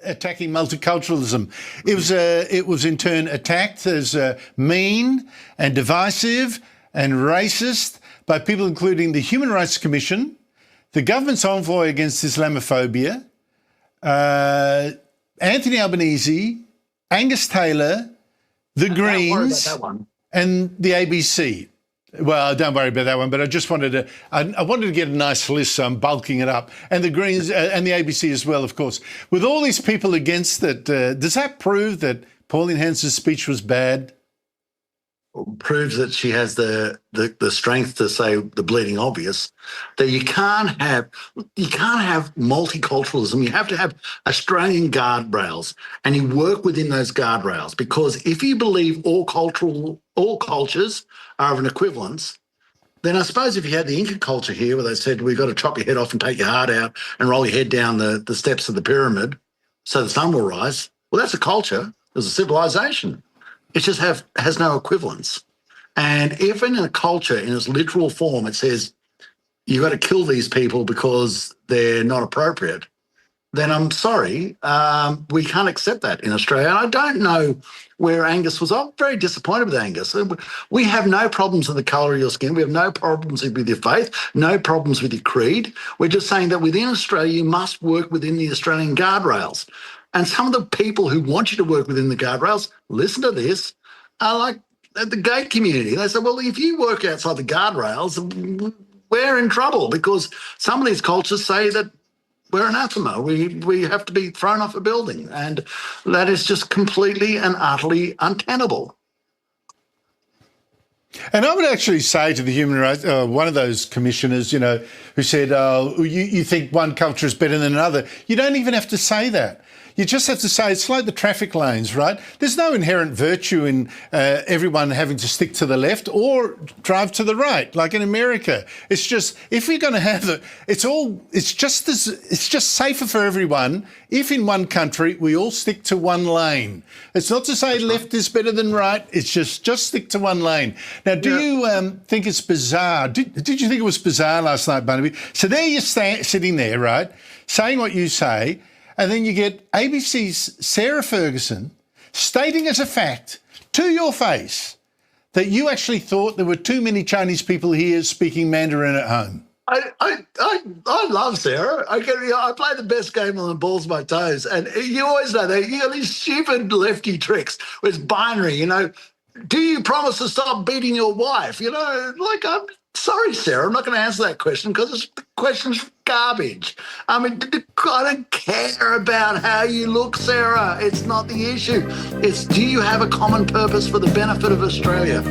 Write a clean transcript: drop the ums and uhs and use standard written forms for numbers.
attacking multiculturalism. It was in turn attacked as mean and divisive and racist by people including the Human Rights Commission, the government's envoy against Islamophobia, Anthony Albanese, Angus Taylor, the Greens, and the ABC. Well, don't worry about that one, but I just wanted to, I wanted to get a nice list, so I'm bulking it up. And the Greens and the ABC as well, of course. With all these people against it, does that prove that Pauline Hanson's speech was bad? Proves that she has the strength to say the bleeding obvious, that you can't have multiculturalism. You have to have Australian guardrails, and you work within those guardrails, because if you believe all cultures are of an equivalence, then I suppose if you had the Inca culture here where they said we've got to chop your head off and take your heart out and roll your head down the steps of the pyramid so the sun will rise, well, that's a culture. There's a civilization. It just has no equivalence. And if in a culture, in its literal form, it says you've got to kill these people because they're not appropriate, then I'm sorry, we can't accept that in Australia. And I don't know where Angus was. I'm very disappointed with Angus. We have no problems with the colour of your skin. We have no problems with your faith, no problems with your creed. We're just saying that within Australia, you must work within the Australian guardrails. And some of the people who want you to work within the guardrails, listen to this, are like the gay community. They say, well, if you work outside the guardrails, we're in trouble, because some of these cultures say that we're anathema. We have to be thrown off a building. And that is just completely and utterly untenable. And I would actually say to the human rights, one of those commissioners, who said, oh, you think one culture is better than another. You don't even have to say that. You just have to say it's like the traffic lanes, right? There's no inherent virtue in everyone having to stick to the left or drive to the right, like in America. It's just, if we're going to have it, it's just safer for everyone if in one country we all stick to one lane. It's not to say left is better than right. It's just stick to one lane. Now, do you think it's bizarre? Did you think it was bizarre last night, Barnaby? So there you're sitting there, right, saying what you say, and then you get ABC's Sarah Ferguson stating as a fact to your face that you actually thought there were too many Chinese people here speaking Mandarin at home. I love Sarah. I play the best game on the balls of my toes, and you always know that you got these stupid lefty tricks where it's binary. Do you promise to stop beating your wife? I'm sorry, Sarah, I'm not going to answer that question because the question's garbage. I mean, I don't care about how you look, Sarah. It's not the issue. It's, do you have a common purpose for the benefit of Australia?